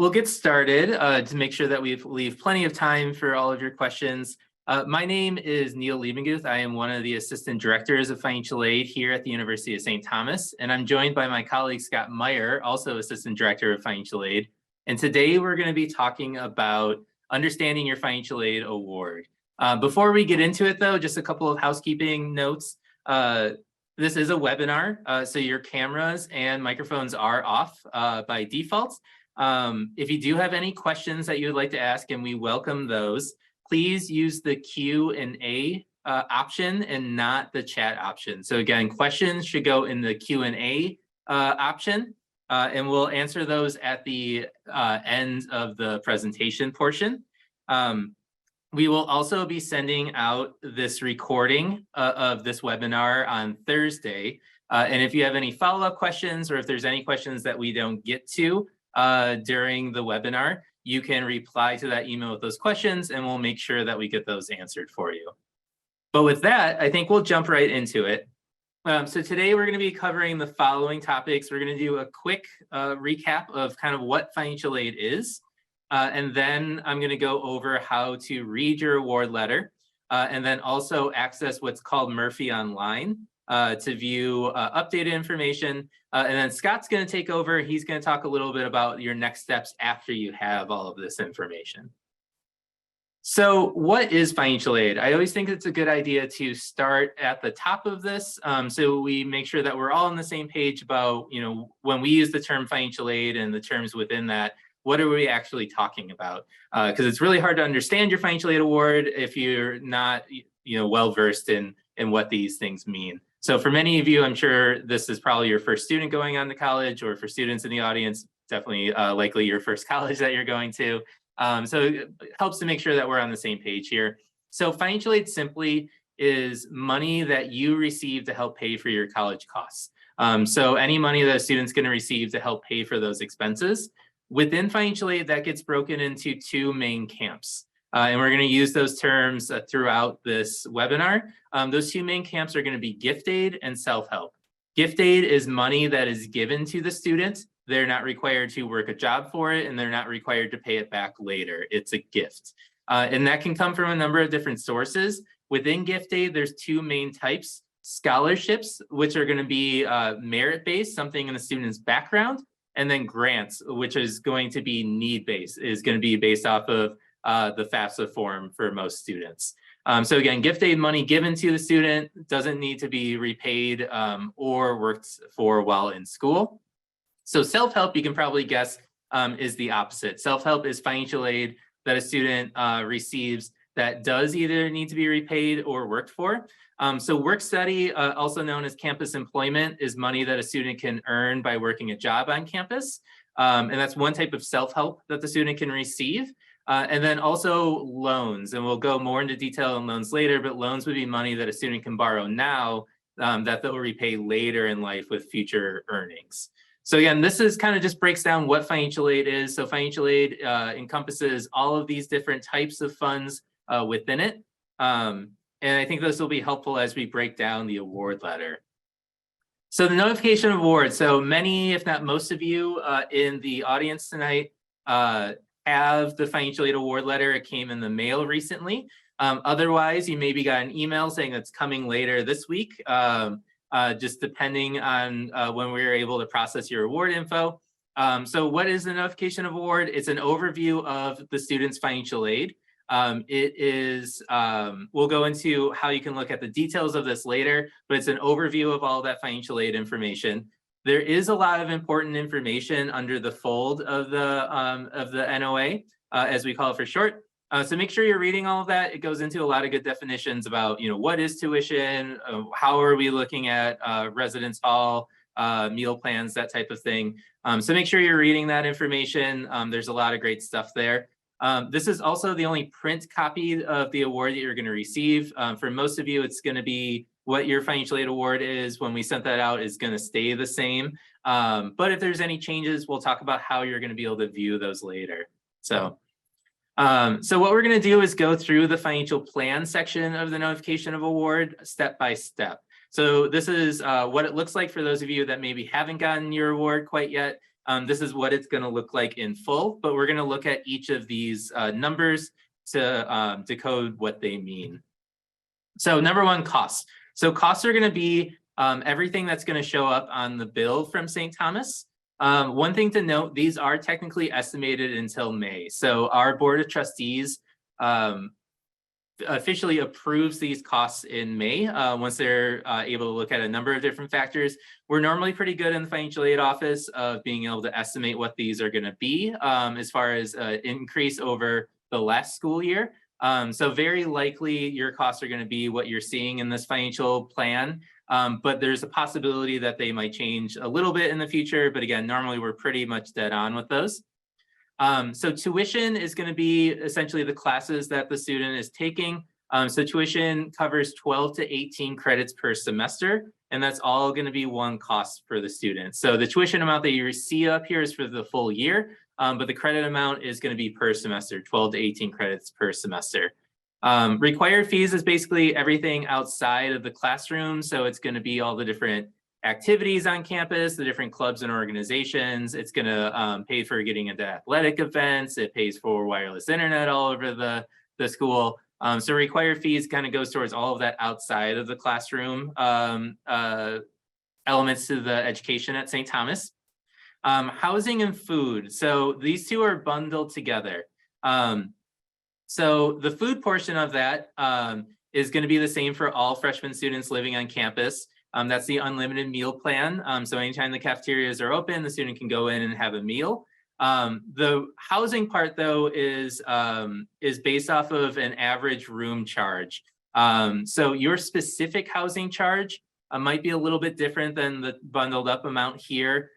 We'll get started to make sure that we leave plenty of time for all of your questions. My name is Neil Liebenguth. I am one of the assistant directors of financial aid here at the University of St. Thomas, and I'm joined by my colleague Scott Meyer, also assistant director of financial aid. And today we're going to be talking about understanding your financial aid award. Before we get into it though, just a couple of housekeeping notes. This is a webinar, so your cameras and microphones are off by default. If you do have any questions that you would like to ask, and we welcome those, please use the Q&A option and not the chat option. So again, questions should go in the Q&A option, and we'll answer those at the end of the presentation portion. We will also be sending out this recording of this webinar on Thursday. And if you have any follow-up questions, or if there's any questions that we don't get to during the webinar, you can reply to that email with those questions and we'll make sure that we get those answered for you. But with that, I think we'll jump right into it. So today we're going to be covering the following topics. We're going to do a quick recap of kind of what financial aid is. And then I'm going to go over how to read your award letter, and then also access what's called Murphy Online to view updated information. And then Scott's going to take over. He's going to talk a little bit about your next steps after you have all of this information. So what is financial aid? I always think it's a good idea to start at the top of this, so we make sure that we're all on the same page about, when we use the term financial aid and the terms within that, what are we actually talking about? Because it's really hard to understand your financial aid award if you're not, well-versed in what these things mean. So for many of you, I'm sure this is probably your first student going on to college, or for students in the audience, definitely likely your first college that you're going to. So it helps to make sure that we're on the same page here. So financial aid simply is money that you receive to help pay for your college costs. So any money that a student's going to receive to help pay for those expenses. Within financial aid, that gets broken into two main camps. And we're going to use those terms throughout this webinar. Those two main camps are going to be gift aid and self-help. Gift aid is money that is given to the student. They're not required to work a job for it, and they're not required to pay it back later. It's a gift. And that can come from a number of different sources. Within gift aid, there's two main types. Scholarships, which are going to be merit-based, something in the student's background. And then grants, which is going to be need-based, is going to be based off of the FAFSA form for most students. So again, gift aid money given to the student doesn't need to be repaid or worked for while in school. So self-help, you can probably guess, is the opposite. Self-help is financial aid that a student receives that does either need to be repaid or worked for. So work study, also known as campus employment, is money that a student can earn by working a job on campus. And that's one type of self-help that the student can receive. And then also loans, and we'll go more into detail on loans later, but loans would be money that a student can borrow now that they'll repay later in life with future earnings. So again, this is kind of just breaks down what financial aid is. So financial aid encompasses all of these different types of funds within it. And I think this will be helpful as we break down the award letter. So the notification of award. So many, if not most of you in the audience tonight have the financial aid award letter. It came in the mail recently. Otherwise, you maybe got an email saying it's coming later this week, just depending on when we were able to process your award info. So what is the notification of award? It's an overview of the student's financial aid. It is, we'll go into how you can look at the details of this later, but it's an overview of all that financial aid information. There is a lot of important information under the fold of the NOA, as we call it for short. So make sure you're reading all of that. It goes into a lot of good definitions about, what is tuition, how are we looking at residence hall, meal plans, that type of thing. So make sure you're reading that information. There's a lot of great stuff there. This is also the only print copy of the award that you're going to receive. For most of you, it's going to be what your financial aid award is when we sent that out is going to stay the same. But if there's any changes, we'll talk about how you're going to be able to view those later. So what we're going to do is go through the financial plan section of the notification of award step by step. So this is what it looks like for those of you that maybe haven't gotten your award quite yet. This is what it's going to look like in full, but we're going to look at each of these numbers to decode what they mean. So number one, costs. So costs are going to be everything that's going to show up on the bill from St. Thomas. One thing to note, these are technically estimated until May. So our Board of Trustees officially approves these costs in May once they're able to look at a number of different factors. We're normally pretty good in the financial aid office of being able to estimate what these are going to be as far as increase over the last school year. So very likely your costs are going to be what you're seeing in this financial plan, but there's a possibility that they might change a little bit in the future. But again, normally we're pretty much dead on with those. So tuition is going to be essentially the classes that the student is taking. So tuition covers 12 to 18 credits per semester, and that's all going to be one cost for the student. So the tuition amount that you see up here is for the full year, but the credit amount is going to be per semester, 12 to 18 credits per semester. Required fees is basically everything outside of the classroom. So it's going to be all the different activities on campus, the different clubs and organizations. It's going to pay for getting into athletic events. It pays for wireless internet all over the school. So required fees kind of goes towards all of that outside of the classroom elements to the education at St. Thomas. Housing and food. So these two are bundled together. So the food portion of that is going to be the same for all freshman students living on campus. That's the unlimited meal plan. So anytime the cafeterias are open, the student can go in and have a meal. The housing part, though, is based off of an average room charge. So your specific housing charge might be a little bit different than the bundled up amount here,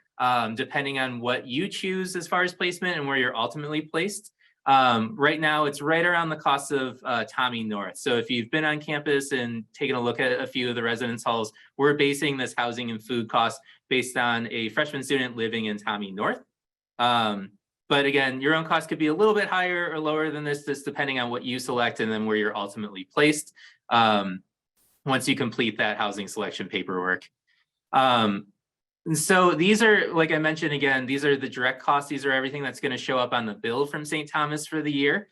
depending on what you choose as far as placement and where you're ultimately placed. Right now, it's right around the cost of Tommy North. So if you've been on campus and taken a look at a few of the residence halls, we're basing this housing and food cost based on a freshman student living in Tommy North. But again, your own cost could be a little bit higher or lower than this, just depending on what you select and then where you're ultimately placed once you complete that housing selection paperwork. And so these are, like I mentioned, again, these are the direct costs. These are everything that's going to show up on the bill from St. Thomas for the year.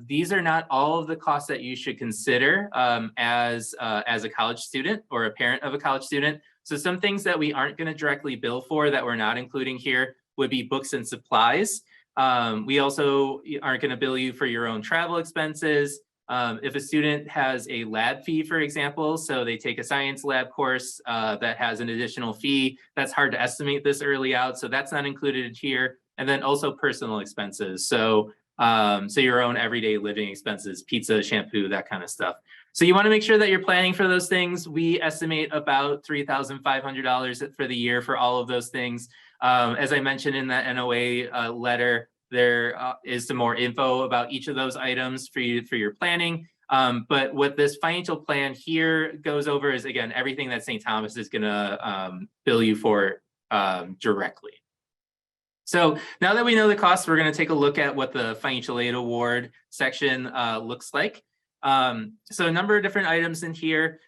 These are not all of the costs that you should consider as a college student or a parent of a college student. So some things that we aren't going to directly bill for that we're not including here would be books and supplies. We also aren't going to bill you for your own travel expenses. If a student has a lab fee, for example, so they take a science lab course that has an additional fee, that's hard to estimate this early out, so that's not included here. And then also personal expenses, so your own everyday living expenses, pizza, shampoo, that kind of stuff. So you want to make sure that you're planning for those things. We estimate about $3,500 for the year for all of those things. As I mentioned in that NOA letter, there is some more info about each of those items for your planning. But what this financial plan here goes over is, again, everything that St. Thomas is going to bill you for directly. So now that we know the costs, we're going to take a look at what the financial aid award section looks like. So a number of different items in here.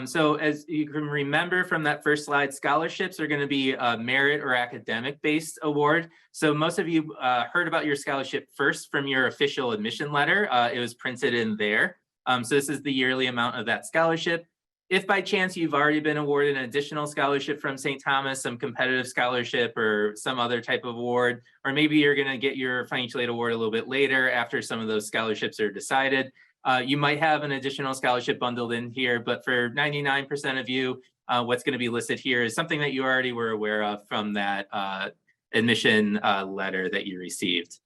So as you can remember from that first slide, scholarships are going to be a merit or academic based award. So most of you heard about your scholarship first from your official admission letter. It was printed in there. So this is the yearly amount of that scholarship. If by chance you've already been awarded an additional scholarship from St. Thomas, some competitive scholarship or some other type of award, or maybe you're going to get your financial aid award a little bit later after some of those scholarships are decided, you might have an additional scholarship bundled in here, but for 99% of you, what's going to be listed here is something that you already were aware of from that admission letter that you received.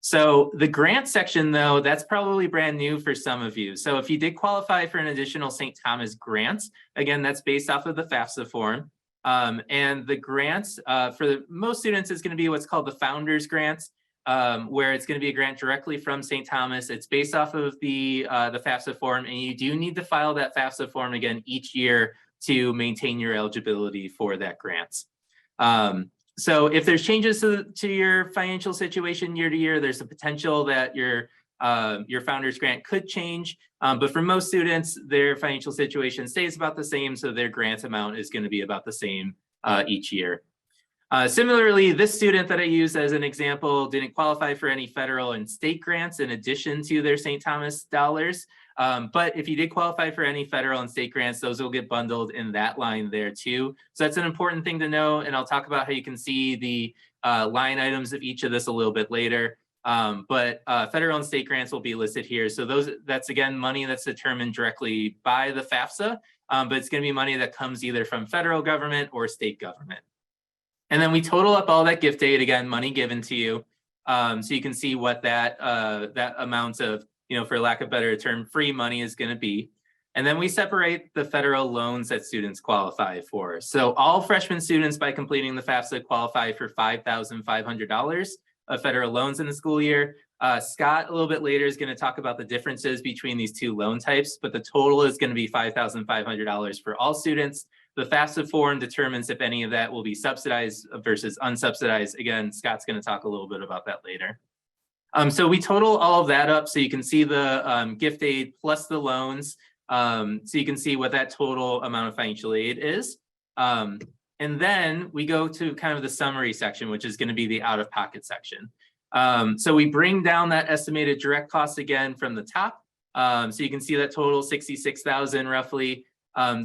So the grant section, though, that's probably brand new for some of you. So if you did qualify for an additional St. Thomas grant, again, that's based off of the FAFSA form. And the grants for most students is going to be what's called the Founders Grant, where it's going to be a grant directly from St. Thomas. It's based off of the FAFSA form, and you do need to file that FAFSA form again each year to maintain your eligibility for that grant. So if there's changes to your financial situation year to year, there's a potential that your Founders Grant could change. But for most students, their financial situation stays about the same, so their grant amount is going to be about the same each year. Similarly, this student that I used as an example didn't qualify for any federal and state grants in addition to their St. Thomas dollars. But if you did qualify for any federal and state grants, those will get bundled in that line there too. So that's an important thing to know. And I'll talk about how you can see the line items of each of this a little bit later. But federal and state grants will be listed here. So that's again, money that's determined directly by the FAFSA, but it's gonna be money that comes either from federal government or state government. And then we total up all that gift aid, again, money given to you. So you can see what that amount of, for lack of a better term, free money is going to be. And then we separate the federal loans that students qualify for. So all freshman students, by completing the FAFSA, qualify for $5,500 of federal loans in the school year. Scott, a little bit later, is going to talk about the differences between these two loan types, but the total is going to be $5,500 for all students. The FAFSA form determines if any of that will be subsidized versus unsubsidized. Again, Scott's going to talk a little bit about that later. So we total all of that up so you can see the gift aid plus the loans. So you can see what that total amount of financial aid is. And then we go to kind of the summary section, which is going to be the out-of-pocket section. So we bring down that estimated direct cost again from the top. So you can see that total $66,000 roughly.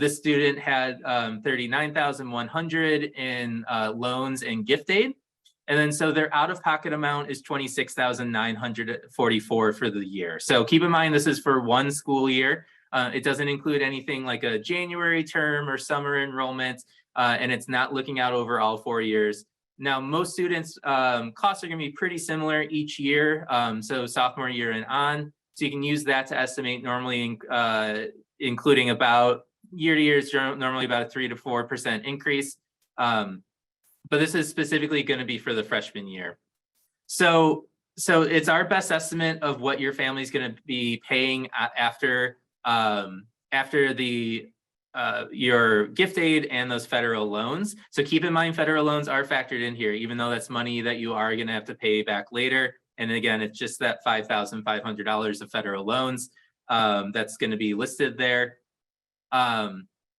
This student had $39,100 in loans and gift aid. And then so their out-of-pocket amount is $26,944 for the year. So keep in mind, this is for one school year. It doesn't include anything like a January term or summer enrollment, and it's not looking out over all 4 years. Now, most students' costs are going to be pretty similar each year, so sophomore year and on. So you can use that to estimate, normally including about year to year is normally about a 3 to 4% increase. But this is specifically going to be for the freshman year. So it's our best estimate of what your family is going to be paying after your gift aid and those federal loans. So keep in mind, federal loans are factored in here, even though that's money that you are going to have to pay back later. And again, it's just that $5,500 of federal loans that's going to be listed there.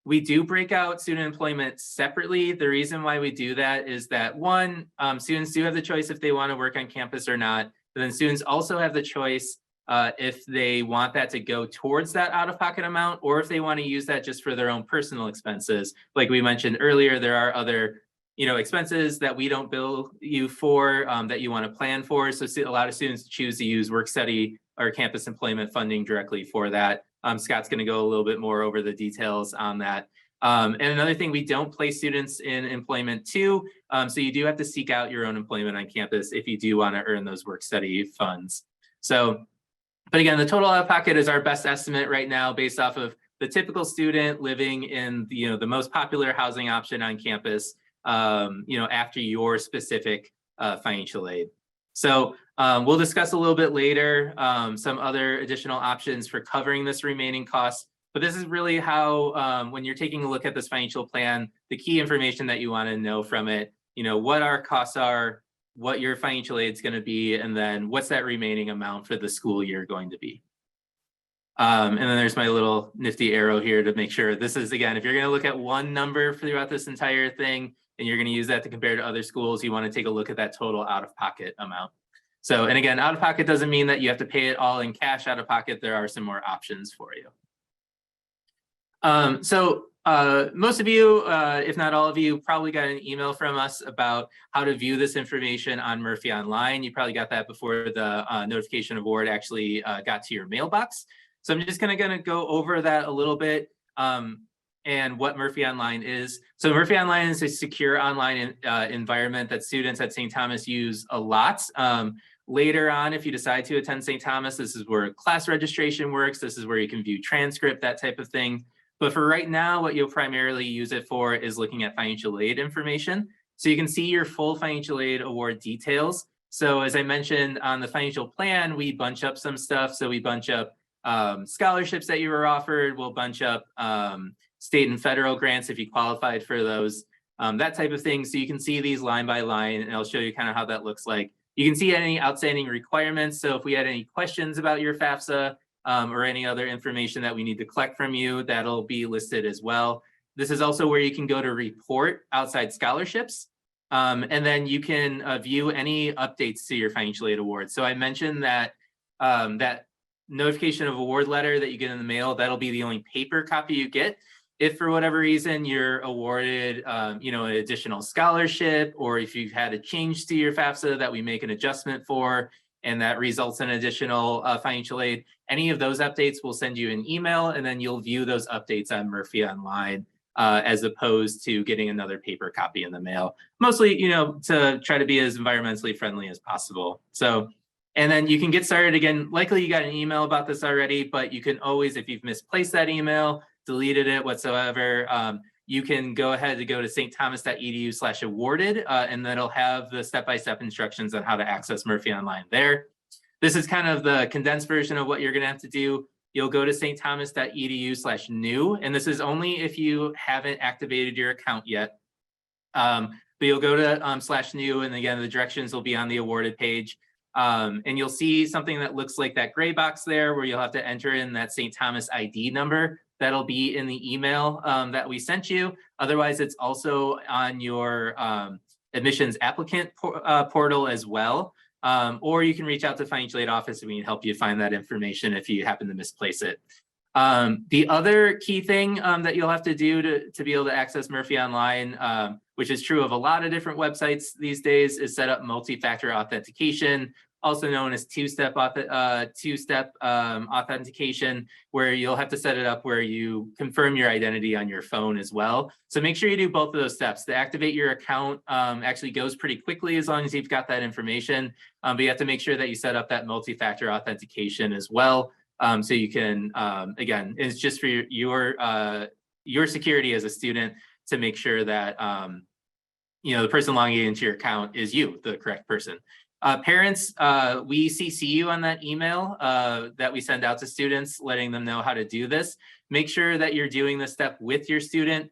We do break out student employment separately. The reason why we do that is that one, students do have the choice if they want to work on campus or not. But then students also have the choice if they want that to go towards that out-of-pocket amount, or if they want to use that just for their own personal expenses. Like we mentioned earlier, there are other expenses that we don't bill you for that you want to plan for. So a lot of students choose to use work study or campus employment funding directly for that. Scott's going to go a little bit more over the details on that. And another thing, we don't place students in employment too. So you do have to seek out your own employment on campus if you do want to earn those work study funds. So, but again, the total out of pocket is our best estimate right now based off of the typical student living in the most popular housing option on campus, after your specific financial aid. So we'll discuss a little bit later some other additional options for covering this remaining cost. But this is really how, when you're taking a look at this financial plan, the key information that you want to know from it, what our costs are, what your financial aid is going to be, and then what's that remaining amount for the school year going to be. And then there's my little nifty arrow here to make sure this is, again, if you're going to look at one number throughout this entire thing, and you're going to use that to compare to other schools, you want to take a look at that total out-of-pocket amount. So, and again, out-of-pocket doesn't mean that you have to pay it all in cash out of pocket. There are some more options for you. Most of you, if not all of you, probably got an email from us about how to view this information on Murphy Online. You probably got that before the notification of award actually got to your mailbox. So I'm just going to go over that a little bit. And what Murphy Online is. So Murphy Online is a secure online environment that students at St. Thomas use a lot. Later on, if you decide to attend St. Thomas, this is where class registration works. This is where you can view transcript, that type of thing. But for right now, what you'll primarily use it for is looking at financial aid information. So you can see your full financial aid award details. So as I mentioned on the financial plan, we bunch up some stuff. So we bunch up scholarships that you were offered. We'll bunch up state and federal grants if you qualified for those, that type of thing. So you can see these line by line, and I'll show you kind of how that looks like. You can see any outstanding requirements. So if we had any questions about your FAFSA or any other information that we need to collect from you, that'll be listed as well. This is also where you can go to report outside scholarships. And then you can view any updates to your financial aid award. So I mentioned that that notification of award letter that you get in the mail, that'll be the only paper copy you get. If for whatever reason you're awarded, an additional scholarship, or if you've had a change to your FAFSA that we make an adjustment for, and that results in additional financial aid, any of those updates will send you an email, and then you'll view those updates on Murphy Online, as opposed to getting another paper copy in the mail. Mostly, to try to be as environmentally friendly as possible. So, and then you can get started again. Likely you got an email about this already, but you can always, if you've misplaced that email, deleted it whatsoever, you can go ahead to go to stthomas.edu/awarded, and that'll have the step-by-step instructions on how to access Murphy Online there. This is kind of the condensed version of what you're going to have to do. You'll go to stthomas.edu/new, and this is only if you haven't activated your account yet. But you'll go to /new, and again, the directions will be on the awarded page. And you'll see something that looks like that gray box there, where you'll have to enter in that St. Thomas ID number. That'll be in the email that we sent you. Otherwise, it's also on your admissions applicant portal as well. Or you can reach out to financial aid office and we can help you find that information if you happen to misplace it. The other key thing that you'll have to do to be able to access Murphy Online, which is true of a lot of different websites these days, is set up multi-factor authentication, also known as two-step authentication, where you'll have to set it up where you confirm your identity on your phone as well. So make sure you do both of those steps. To activate your account actually goes pretty quickly as long as you've got that information, but you have to make sure that you set up that multi-factor authentication as well. So you can, again, it's just for your security as a student to make sure that, the person logging into your account is you, the correct person. Parents, we CC you on that email that we send out to students, letting them know how to do this. Make sure that you're doing this step with your student.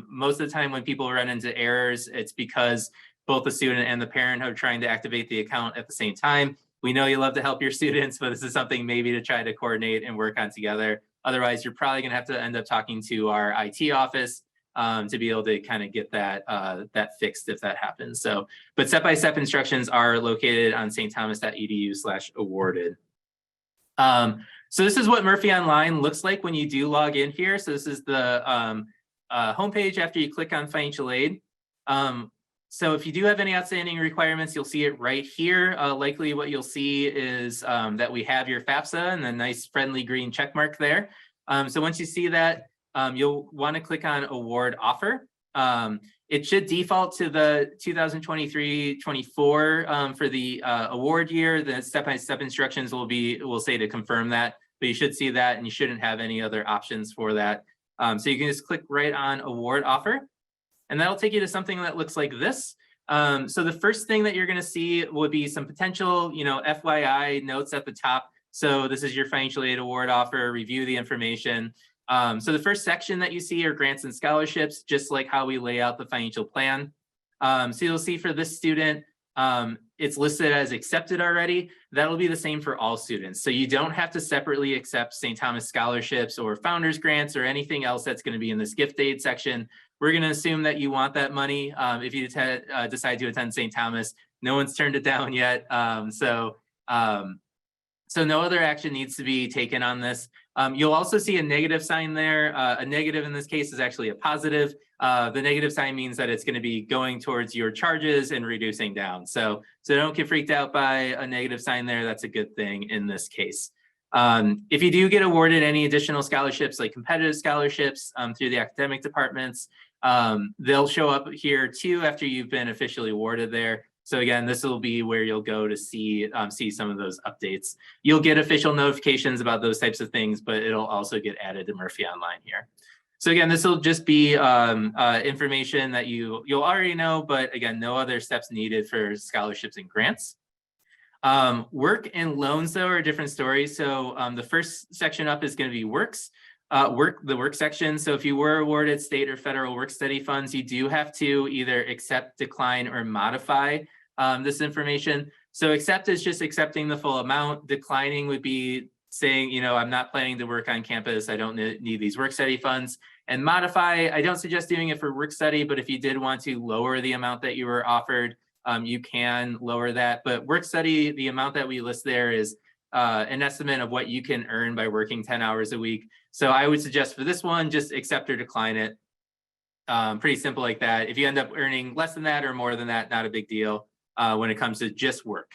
Most of the time when people run into errors, it's because both the student and the parent are trying to activate the account at the same time. We know you love to help your students, but this is something maybe to try to coordinate and work on together. Otherwise, you're probably gonna have to end up talking to our IT office to be able to kind of get that fixed if that happens. So, but step-by-step instructions are located on stthomas.edu/awarded. So this is what Murphy Online looks like when you do log in here. So this is the homepage after you click on financial aid. So if you do have any outstanding requirements, you'll see it right here. Likely what you'll see is that we have your FAFSA and the nice friendly green check mark there. So once you see that, you'll want to click on award offer. It should default to the 2023-24 for the award year. The step-by-step instructions will say to confirm that, but you should see that and you shouldn't have any other options for that. So you can just click right on award offer, and that'll take you to something that looks like this. So the first thing that you're going to see would be some potential, FYI notes at the top. So this is your financial aid award offer, review the information. So the first section that you see are grants and scholarships, just like how we lay out the financial plan. So you'll see for this student, it's listed as accepted already. That'll be the same for all students. So you don't have to separately accept St. Thomas scholarships or founders grants or anything else that's going to be in this gift aid section. We're going to assume that you want that money if you decide to attend St. Thomas. No one's turned it down yet. So no other action needs to be taken on this. You'll also see a negative sign there. A negative in this case is actually a positive. The negative sign means that it's going to be going towards your charges and reducing down. So don't get freaked out by a negative sign there. That's a good thing in this case. If you do get awarded any additional scholarships, like competitive scholarships through the academic departments, they'll show up here too after you've been officially awarded there. So again, this will be where you'll go to see some of those updates. You'll get official notifications about those types of things, but it'll also get added to Murphy Online here. So again, this will just be information that you'll already know, but again, no other steps needed for scholarships and grants. Work and loans, though, are a different story. So the first section up is going to be works. The work section. So if you were awarded state or federal work study funds, you do have to either accept, decline, or modify this information. So accept is just accepting the full amount. Declining would be saying, I'm not planning to work on campus. I don't need these work study funds. And modify, I don't suggest doing it for work study, but if you did want to lower the amount that you were offered, you can lower that. But work study, the amount that we list there is an estimate of what you can earn by working 10 hours a week. So I would suggest for this one, just accept or decline it. Pretty simple like that. If you end up earning less than that or more than that, not a big deal when it comes to just work.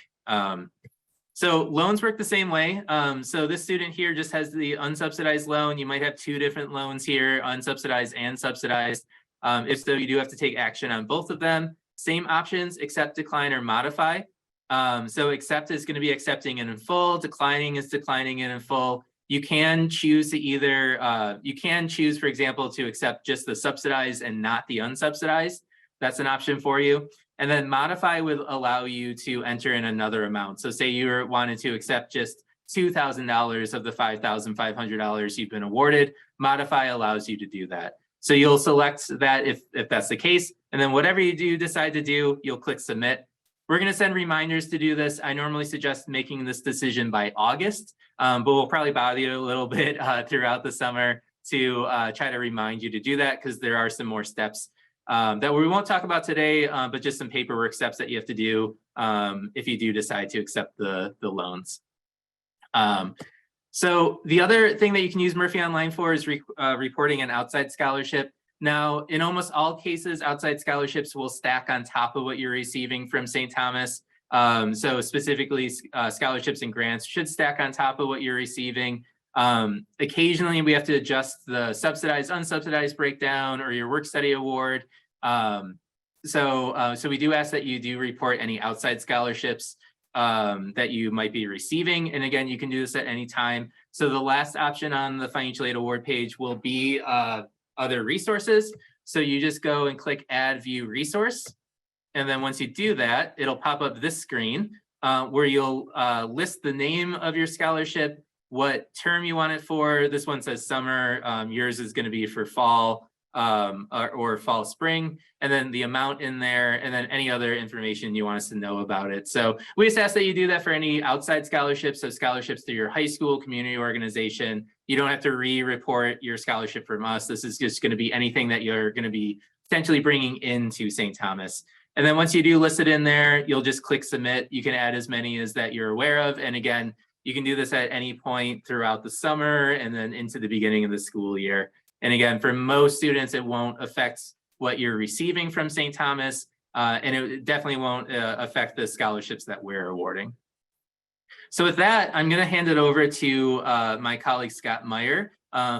So loans work the same way. So this student here just has the unsubsidized loan. You might have two different loans here, unsubsidized and subsidized. If so, you do have to take action on both of them. Same options, accept, decline, or modify. So accept is going to be accepting it in full. Declining is declining it in full. You can choose to either, for example, to accept just the subsidized and not the unsubsidized. That's an option for you. And then modify would allow you to enter in another amount. So say you wanted to accept just $2,000 of the $5,500 you've been awarded, modify allows you to do that. So you'll select that if that's the case. And then whatever you do decide to do, you'll click submit. We're going to send reminders to do this. I normally suggest making this decision by August, but we'll probably bother you a little bit throughout the summer to try to remind you to do that, because there are some more steps that we won't talk about today, but just some paperwork steps that you have to do if you do decide to accept the loans. So the other thing that you can use Murphy Online for is reporting an outside scholarship. Now, in almost all cases, outside scholarships will stack on top of what you're receiving from St. Thomas. So specifically, scholarships and grants should stack on top of what you're receiving. Occasionally, we have to adjust the subsidized, unsubsidized breakdown or your work study award. So we do ask that you do report any outside scholarships that you might be receiving. And again, you can do this at any time. So the last option on the financial aid award page will be other resources. So you just go and click add view resource. And then once you do that, it'll pop up this screen where you'll list the name of your scholarship, what term you want it for. This one says summer, yours is going to be for fall or fall spring, and then the amount in there, and then any other information you want us to know about it. So we just ask that you do that for any outside scholarships, so scholarships through your high school, community organization. You don't have to re-report your scholarship from us. This is just going to be anything that you're going to be potentially bringing into St. Thomas. And then once you do list it in there, you'll just click submit. You can add as many as that you're aware of. And again, you can do this at any point throughout the summer and then into the beginning of the school year. And again, for most students, it won't affect what you're receiving from St. Thomas, and it definitely won't affect the scholarships that we're awarding. So with that, I'm going to hand it over to my colleague, Scott Meyer,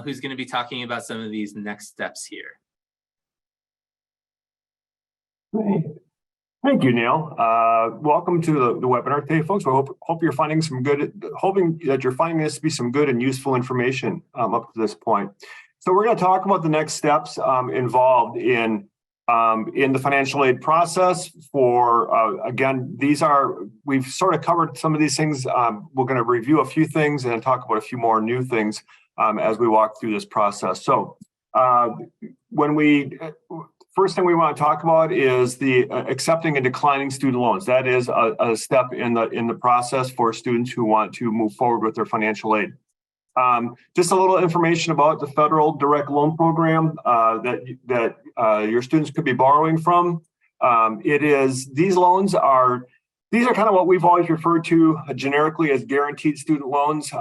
who's going to be talking about some of these next steps here. Thank you, Neil. Welcome to the webinar today, folks. We hope you're finding hoping that you're finding this to be some good and useful information up to this point. So we're going to talk about the next steps involved in the financial aid process. For again, we've sort of covered some of these things. We're going to review a few things and talk about a few more new things as we walk through this process. So first thing we want to talk about is the accepting and declining student loans. That is a step in the process for students who want to move forward with their financial aid. Just a little information about the federal direct loan program that your students could be borrowing from. These loans are kind of what we've always referred to generically as guaranteed student loans,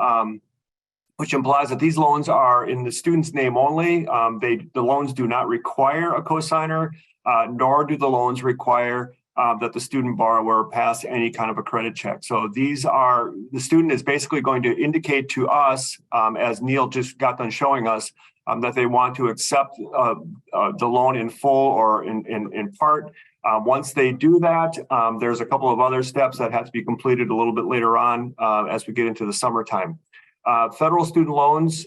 which implies that these loans are in the student's name only. The loans do not require a cosigner, nor do the loans require that the student borrower pass any kind of a credit check. So the student is basically going to indicate to us, as Neil just got done showing us, that they want to accept the loan in full or in part. Once they do that, there's a couple of other steps that have to be completed a little bit later on as we get into the summertime. Federal student loans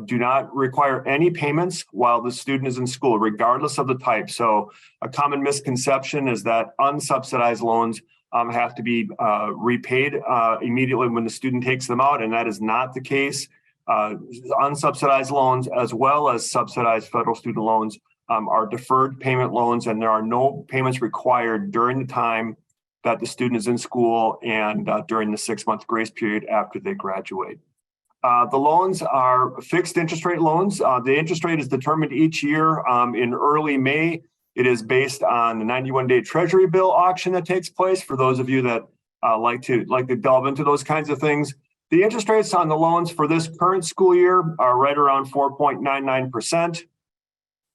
do not require any payments while the student is in school, regardless of the type. So a common misconception is that unsubsidized loans have to be repaid immediately when the student takes them out, and that is not the case. Unsubsidized loans, as well as subsidized federal student loans, are deferred payment loans, and there are no payments required during the time that the student is in school and during the 6-month grace period after they graduate. The loans are fixed interest rate loans. The interest rate is determined each year in early May. It is based on the 91-day Treasury bill auction that takes place. For those of you that like to delve into those kinds of things, the interest rates on the loans for this current school year are right around 4.99%.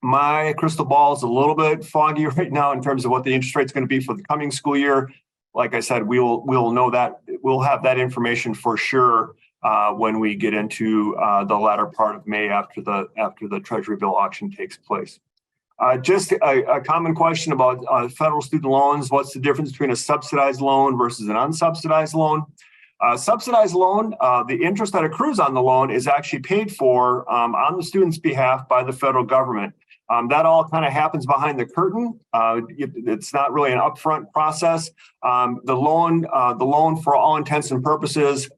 My crystal ball is a little bit foggy right now in terms of what the interest rate is going to be for the coming school year. Like I said, we'll know that. We'll have that information for sure when we get into the latter part of May after the Treasury bill auction takes place. Just a common question about federal student loans. What's the difference between a subsidized loan versus an unsubsidized loan? Subsidized loan, the interest that accrues on the loan is actually paid for on the student's behalf by the federal government. That all kind of happens behind the curtain. It's not really an upfront process. The loan, for all intents and purposes,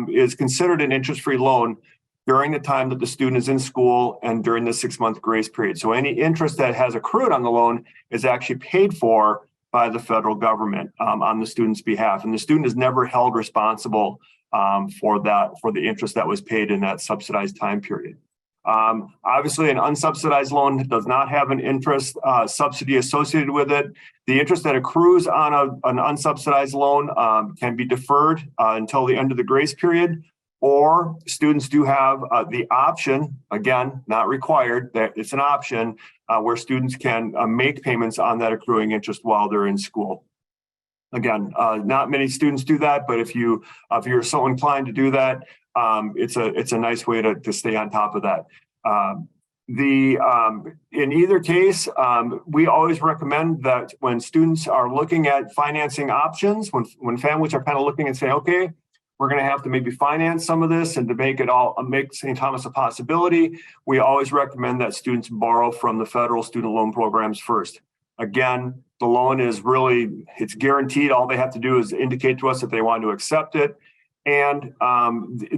is considered an interest-free loan during the time that the student is in school and during the 6-month grace period. So any interest that has accrued on the loan is actually paid for by the federal government on the student's behalf. And the student is never held responsible for the interest that was paid in that subsidized time period. Obviously, an unsubsidized loan does not have an interest subsidy associated with it. The interest that accrues on an unsubsidized loan can be deferred until the end of the grace period. Or students do have the option, again, not required, that it's an option where students can make payments on that accruing interest while they're in school. Again, not many students do that, but if you're so inclined to do that, it's a nice way to stay on top of that. In either case, we always recommend that when students are looking at financing options, when families are kind of looking and say, okay, we're going to have to maybe finance some of this, and to make St. Thomas a possibility, we always recommend that students borrow from the federal student loan programs first. Again, the loan is it's guaranteed. All they have to do is indicate to us that they want to accept it. And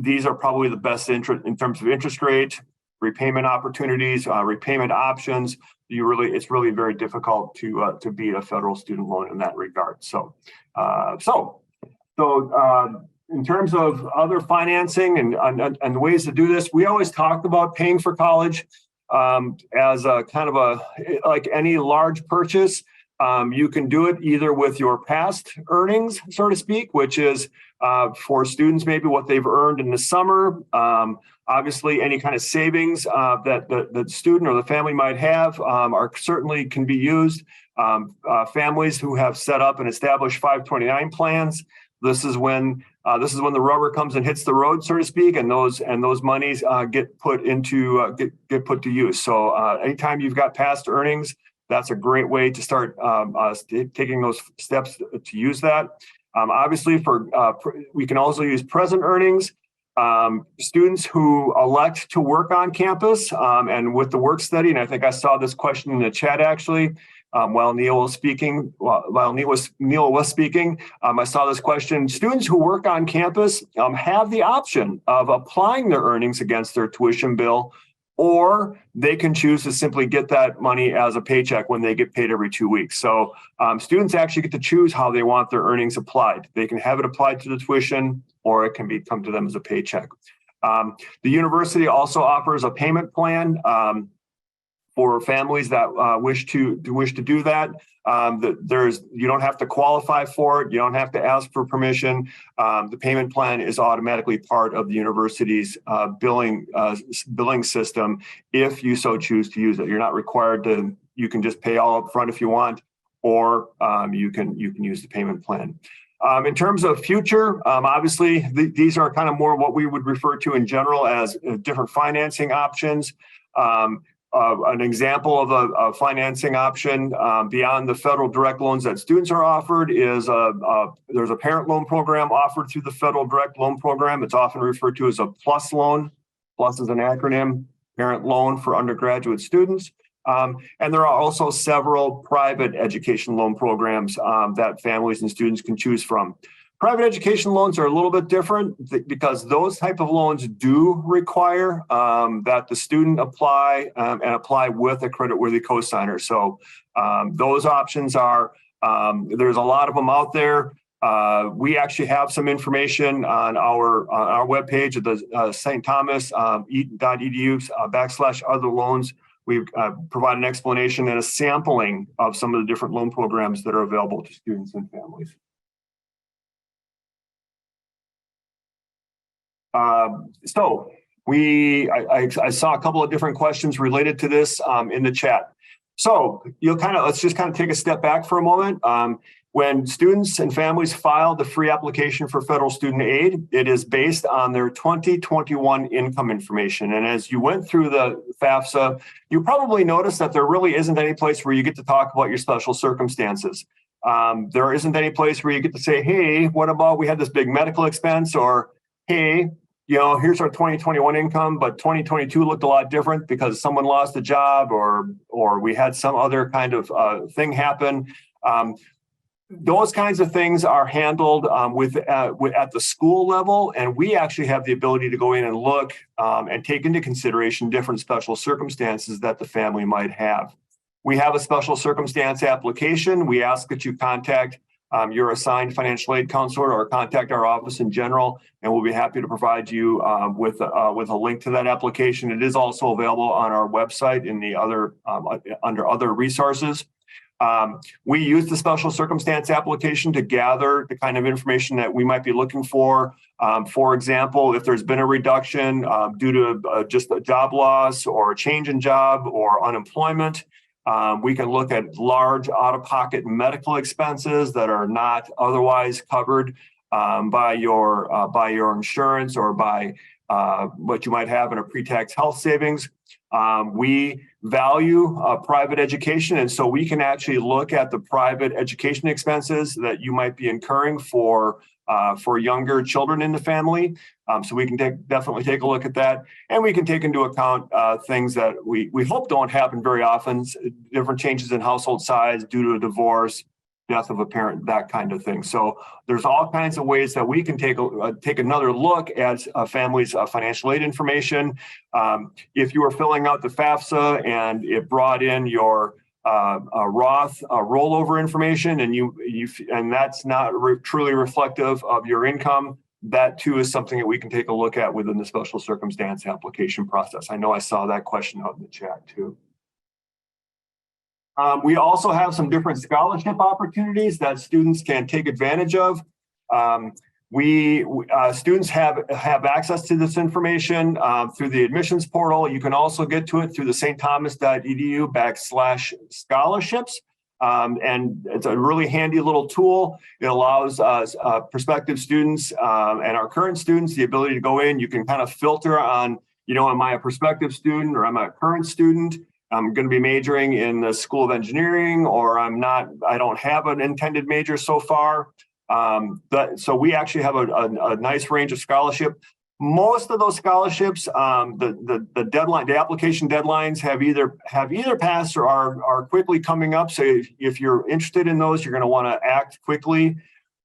these are probably the best interest in terms of interest rate, repayment opportunities, repayment options. It's really very difficult to beat a federal student loan in that regard. So in terms of other financing and ways to do this, we always talk about paying for college as a kind of like any large purchase. You can do it either with your past earnings, so to speak, which is for students, maybe what they've earned in the summer. Obviously, any kind of savings that the student or the family might have certainly can be used. Families who have set up and established 529 plans. This is when the rubber comes and hits the road, so to speak, and those monies get put to use. So anytime you've got past earnings, that's a great way to start taking those steps to use that. Obviously, we can also use present earnings. Students who elect to work on campus and with the work study, and I think I saw this question in the chat actually. While Neil was speaking, I saw this question. Students who work on campus have the option of applying their earnings against their tuition bill, or they can choose to simply get that money as a paycheck when they get paid every 2 weeks. So students actually get to choose how they want their earnings applied. They can have it applied to the tuition, or it can come to them as a paycheck. The university also offers a payment plan for families that wish to do that. You don't have to qualify for it. You don't have to ask for permission. The payment plan is automatically part of the university's billing system if you so choose to use it. You're not required to. You can just pay all up front if you want, or you can use the payment plan. In terms of future, obviously these are kind of more what we would refer to in general as different financing options. An example of a financing option beyond the federal direct loans that students are offered is there's a parent loan program offered through the federal direct loan program. It's often referred to as a PLUS loan. PLUS is an acronym, parent loan for undergraduate students. And there are also several private education loan programs that families and students can choose from. Private education loans are a little bit different because those type of loans do require that the student apply and apply with a creditworthy cosigner. So those options are, there's a lot of them out there. We actually have some information on our webpage at the St. Thomas .edu/other loans. We provide an explanation and a sampling of some of the different loan programs that are available to students and families. So I saw a couple of different questions related to this in the chat. So let's just take a step back for a moment. When students and families file the free application for federal student aid, it is based on their 2021 income information. And as you went through the FAFSA, you probably noticed that there really isn't any place where you get to talk about your special circumstances. There isn't any place where you get to say, hey, what about we had this big medical expense, or hey, here's our 2021 income, but 2022 looked a lot different because someone lost a job or we had some other kind of thing happen. Those kinds of things are handled at the school level, and we actually have the ability to go in and look and take into consideration different special circumstances that the family might have. We have a special circumstance application. We ask that you contact your assigned financial aid counselor or contact our office in general, and we'll be happy to provide you with a link to that application. It is also available on our website in the under other resources. We use the special circumstance application to gather the kind of information that we might be looking for. For example, if there's been a reduction due to just a job loss or a change in job or unemployment, we can look at large out-of-pocket medical expenses that are not otherwise covered by your insurance or by what you might have in a pre-tax health savings. We value private education, and so we can actually look at the private education expenses that you might be incurring for younger children in the family. So we can definitely take a look at that, and we can take into account things that we hope don't happen very often, different changes in household size due to a divorce, death of a parent, that kind of thing. So there's all kinds of ways that we can take another look at a family's financial aid information. If you were filling out the FAFSA and it brought in your Roth rollover information, and that's not truly reflective of your income, that too is something that we can take a look at within the special circumstance application process. I know I saw that question out in the chat too. We also have some different scholarship opportunities that students can take advantage of. Students have access to this information through the admissions portal. You can also get to it through the stthomas.edu/scholarships. And it's a really handy little tool. It allows prospective students and our current students the ability to go in. You can kind of filter on, am I a prospective student or am I a current student? I'm going to be majoring in the School of Engineering, or I don't have an intended major so far. So we actually have a nice range of scholarship. Most of those scholarships, the application deadlines have either passed or are quickly coming up. So if you're interested in those, you're going to want to act quickly.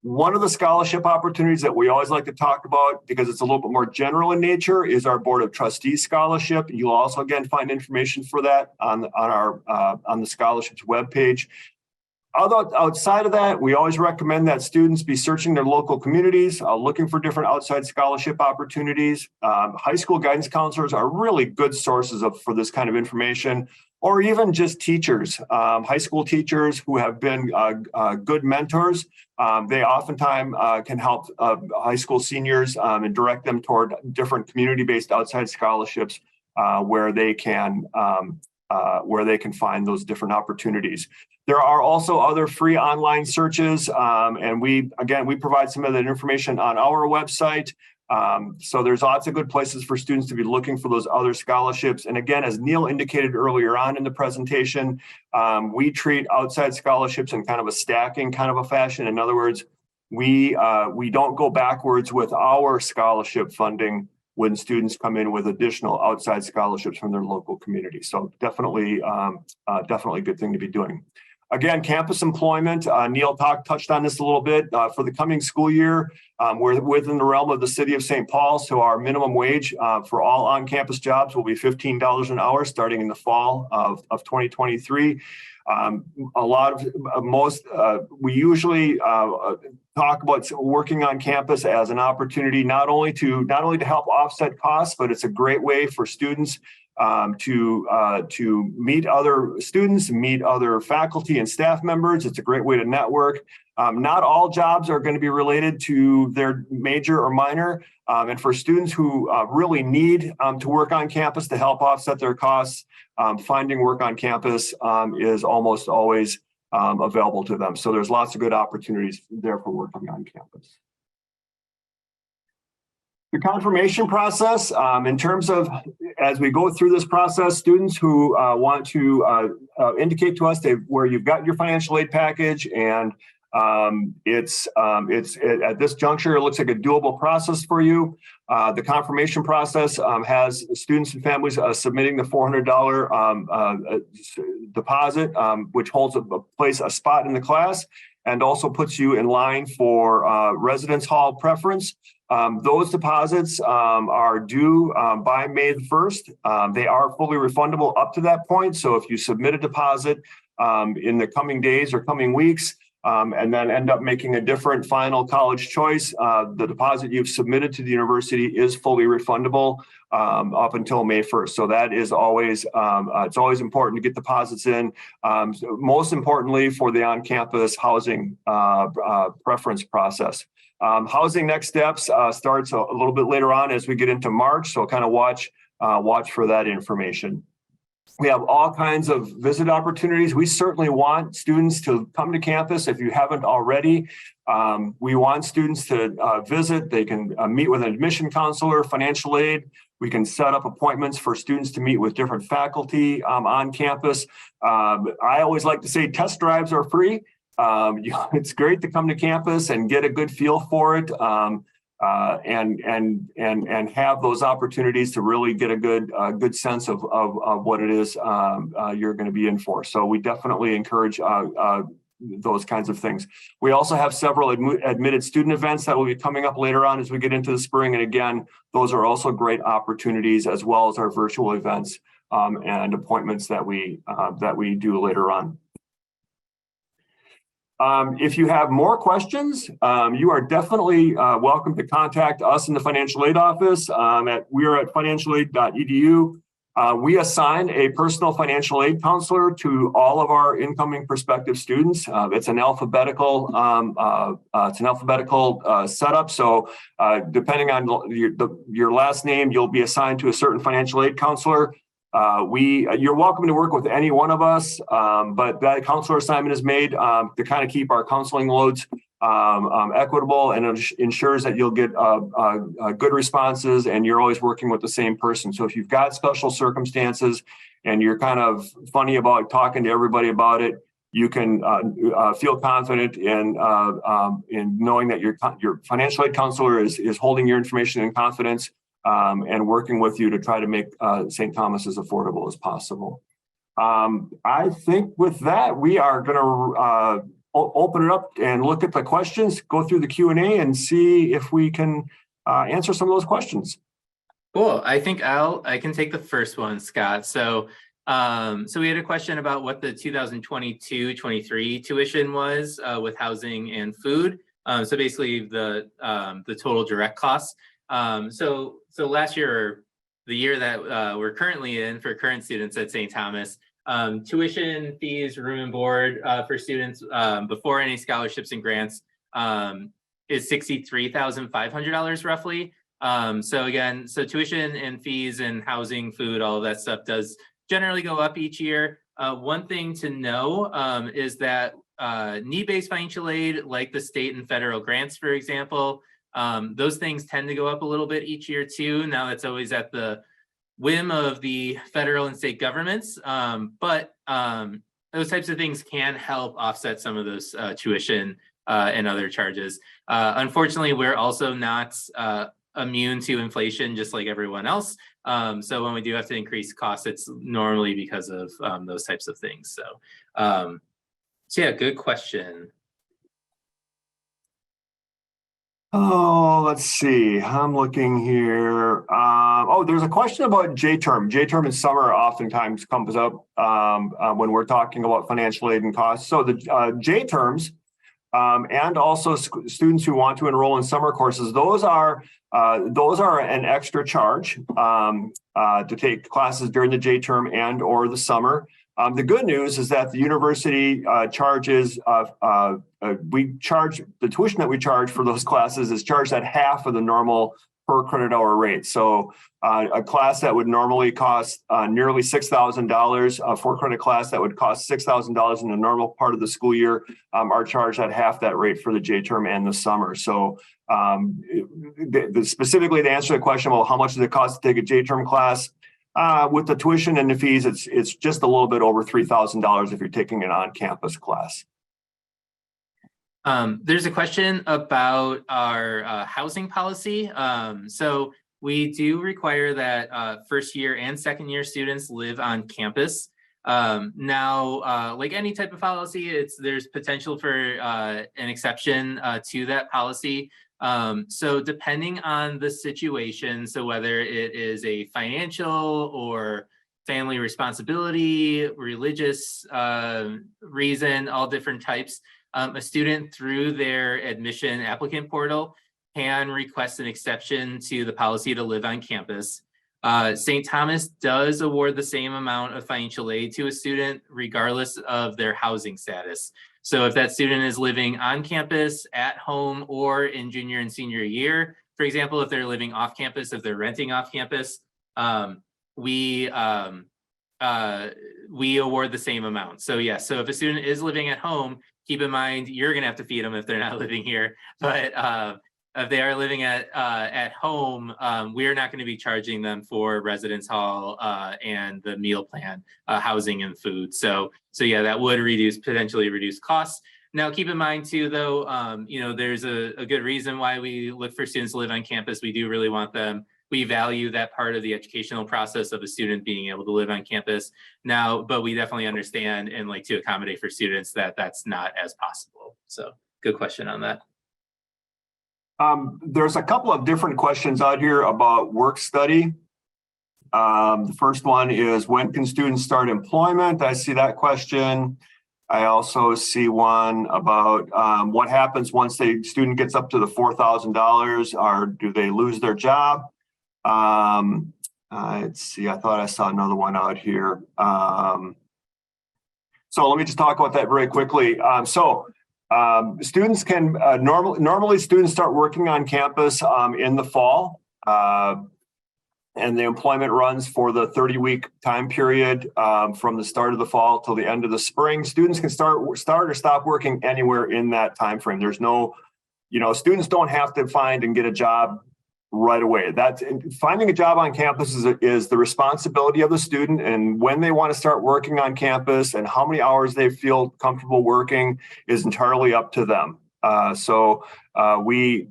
One of the scholarship opportunities that we always like to talk about, because it's a little bit more general in nature, is our Board of Trustees scholarship. You'll also again find information for that on the scholarships webpage. Outside of that, we always recommend that students be searching their local communities, looking for different outside scholarship opportunities. High school guidance counselors are really good sources for this kind of information, or even just teachers, high school teachers who have been good mentors. They oftentimes can help high school seniors and direct them toward different community-based outside scholarships where they can find those different opportunities. There are also other free online searches, and we provide some of that information on our website. So there's lots of good places for students to be looking for those other scholarships. And again, as Neil indicated earlier on in the presentation, we treat outside scholarships in kind of a stacking kind of a fashion. In other words, we don't go backwards with our scholarship funding when students come in with additional outside scholarships from their local community. So definitely a good thing to be doing. Again, campus employment, Neil touched on this a little bit. For the coming school year, we're within the realm of the city of St. Paul, so our minimum wage for all on-campus jobs will be $15 an hour starting in the fall of 2023. A lot of we usually talk about working on campus as an opportunity not only to help offset costs, but it's a great way for students to meet other students, meet other faculty and staff members. It's a great way to network. Not all jobs are going to be related to their major or minor. And for students who really need to work on campus to help offset their costs, finding work on campus is almost always available to them. So there's lots of good opportunities there for working on campus. The confirmation process, in terms of, as we go through this process, students who want to indicate to us where you've got your financial aid package, and it's at this juncture, it looks like a doable process for you. The confirmation process has students and families submitting the $400 deposit, which holds a spot in the class, and also puts you in line for residence hall preference. Those deposits are due by May 1st. They are fully refundable up to that point. So if you submit a deposit in the coming days or coming weeks, and then end up making a different final college choice, the deposit you've submitted to the university is fully refundable up until May 1st. So that is always, it's always important to get deposits in. Most importantly for the on-campus housing preference process. Housing next steps starts a little bit later on as we get into March. So kind of watch for that information. We have all kinds of visit opportunities. We certainly want students to come to campus if you haven't already. We want students to visit. They can meet with an admission counselor, financial aid. We can set up appointments for students to meet with different faculty on campus. I always like to say test drives are free. It's great to come to campus and get a good feel for it. And have those opportunities to really get a good sense of what it is you're going to be in for. So we definitely encourage those kinds of things. We also have several admitted student events that will be coming up later on as we get into the spring. And again, those are also great opportunities, as well as our virtual events and appointments that we do later on. If you have more questions, you are definitely welcome to contact us in the financial aid office. We are at financialaid.edu. We assign a personal financial aid counselor to all of our incoming prospective students. It's an alphabetical setup. So depending on your last name, you'll be assigned to a certain financial aid counselor. You're welcome to work with any one of us, but that counselor assignment is made to kind of keep our counseling loads equitable, and it ensures that you'll get good responses, and you're always working with the same person. So if you've got special circumstances and you're kind of funny about talking to everybody about it, you can feel confident in knowing that your financial aid counselor is holding your information in confidence. And working with you to try to make St. Thomas as affordable as possible. I think with that, we are going to open it up and look at the questions, go through the Q&A, and see if we can answer some of those questions. Cool. I think I can take the first one, Scott. So we had a question about what the 2022-23 tuition was with housing and food. So basically the total direct costs. So last year, or the year that we're currently in for current students at St. Thomas, tuition, fees, room and board for students before any scholarships and grants is $63,500 roughly. So tuition and fees and housing, food, all of that stuff does generally go up each year. One thing to know is that need-based financial aid, like the state and federal grants, for example, those things tend to go up a little bit each year too. Now that's always at the whim of the federal and state governments, but those types of things can help offset some of those tuition and other charges. Unfortunately, we're also not immune to inflation just like everyone else. So when we do have to increase costs, it's normally because of those types of things. So yeah, good question. Oh, let's see. I'm looking here. There's a question about J-term. J-term in summer oftentimes comes up when we're talking about financial aid and costs. So the J-terms and also students who want to enroll in summer courses, those are an extra charge to take classes during the J-term and or the summer. The good news is that the university charges, the tuition that we charge for those classes is charged at half of the normal per credit hour rate. So a class that would normally cost nearly $6,000, a 4-credit class that would cost $6,000 in the normal part of the school year are charged at half that rate for the J-term and the summer. So specifically to answer the question, well, how much does it cost to take a J-term class? With the tuition and the fees, it's just a little bit over $3,000 if you're taking an on-campus class. There's a question about our housing policy. So we do require that first year and second year students live on campus. Now, like any type of policy, there's potential for an exception to that policy. So depending on the situation, so whether it is a financial or family responsibility, religious reason, all different types, a student through their admission applicant portal can request an exception to the policy to live on campus. St. Thomas does award the same amount of financial aid to a student regardless of their housing status. So if that student is living on campus, at home, or in junior and senior year, for example, if they're living off campus, if they're renting off campus, we award the same amount. So yeah, so if a student is living at home, keep in mind, you're gonna have to feed them if they're not living here. But if they are living at home, we're not gonna be charging them for residence hall and the meal plan, housing and food. So yeah, that would potentially reduce costs. Now, keep in mind too, though, there's a good reason why we look for students to live on campus. We do really want them. We value that part of the educational process of a student being able to live on campus now, but we definitely understand and like to accommodate for students that that's not as possible. So good question on that. There's a couple of different questions out here about work study. The first one is, when can students start employment? I see that question. I also see one about what happens once the student gets up to the $4,000, or do they lose their job? Let's see, I thought I saw another one out here. So let me just talk about that very quickly. Students can normally students start working on campus in the fall, and the employment runs for the 30-week time period from the start of the fall till the end of the spring. Students can start or stop working anywhere in that time frame. There's no, students don't have to find and get a job right away. Finding a job on campus is the responsibility of the student, and when they want to start working on campus and how many hours they feel comfortable working is entirely up to them. We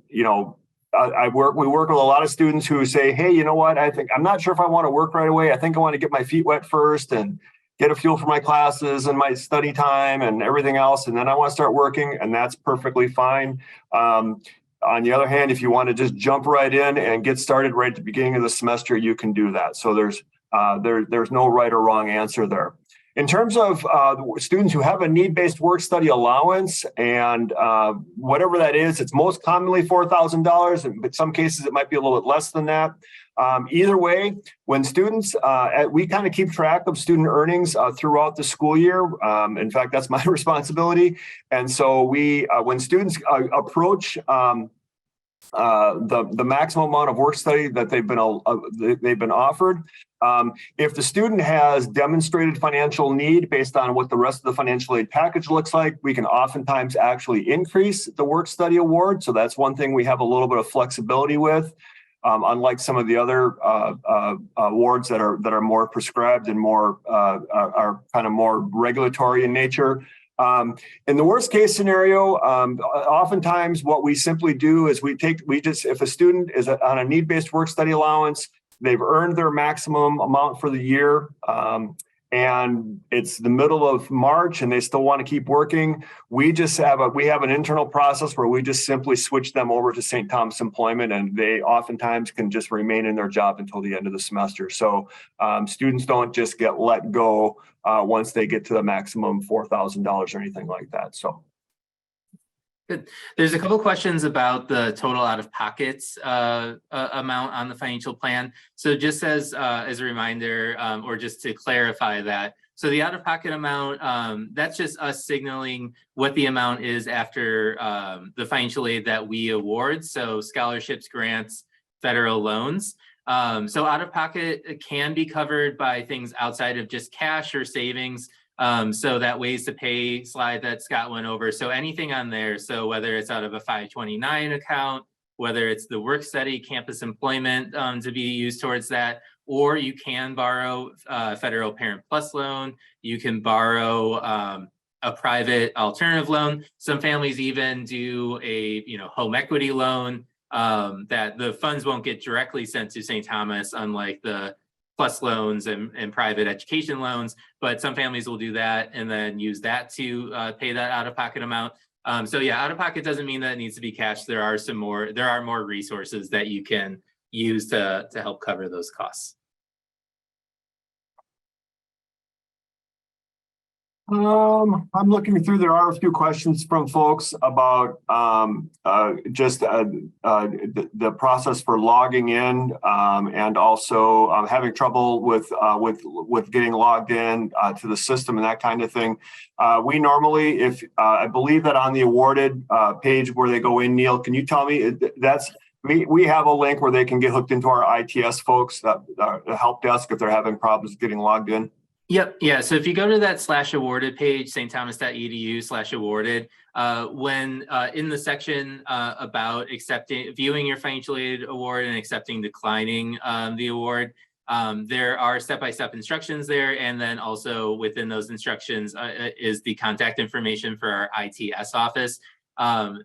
work with a lot of students who say, hey, you know what, I'm not sure if I want to work right away. I think I want to get my feet wet first and get a feel for my classes and my study time and everything else, and then I want to start working, and that's perfectly fine. On the other hand, if you want to just jump right in and get started right at the beginning of the semester, you can do that. So there's no right or wrong answer there. In terms of students who have a need-based work-study allowance, and whatever that is, it's most commonly $4,000, but in some cases it might be a little bit less than that. Either way, when students, we kind of keep track of student earnings throughout the school year. In fact, that's my responsibility. And so when students approach the maximum amount of work study that they've been offered, if the student has demonstrated financial need based on what the rest of the financial aid package looks like, we can oftentimes actually increase the work study award. So that's one thing we have a little bit of flexibility with. Unlike some of the other awards that are more prescribed and are kind of more regulatory in nature. In the worst case scenario, oftentimes what we simply do is if a student is on a need-based work study allowance, they've earned their maximum amount for the year, and it's the middle of March and they still want to keep working, we have an internal process where we just simply switch them over to St. Thomas Employment, and they oftentimes can just remain in their job until the end of the semester. So students don't just get let go once they get to the maximum $4,000 or anything like that. So. Good. There's a couple questions about the total out-of-pockets amount on the financial plan. So just as a reminder, or just to clarify that, so the out-of-pocket amount, that's just us signaling what the amount is after the financial aid that we award. So scholarships, grants, federal loans. So out-of-pocket can be covered by things outside of just cash or savings. So that ways to pay slide that Scott went over. So anything on there. So whether it's out of a 529 account, whether it's the work study, campus employment to be used towards that, or you can borrow federal Parent Plus loan. You can borrow a private alternative loan. Some families even do a home equity loan that the funds won't get directly sent to St. Thomas, unlike the Plus loans and private education loans, but some families will do that and then use that to pay that out-of-pocket amount. So yeah, out-of-pocket doesn't mean that it needs to be cash. There are more resources that you can use to help cover those costs. I'm looking through. There are a few questions from folks about just the process for logging in, and also having trouble with getting logged in to the system and that kind of thing. We normally, if I believe that on the awarded page where they go in, Neil, can you tell me that's we have a link where they can get hooked into our ITS folks, that help desk, if they're having problems getting logged in? Yep. Yeah. So if you go to that /awarded page, stthomas.edu/awarded, when in the section about viewing your financial aid award and declining the award, there are step-by-step instructions there. And then also within those instructions is the contact information for our ITS office.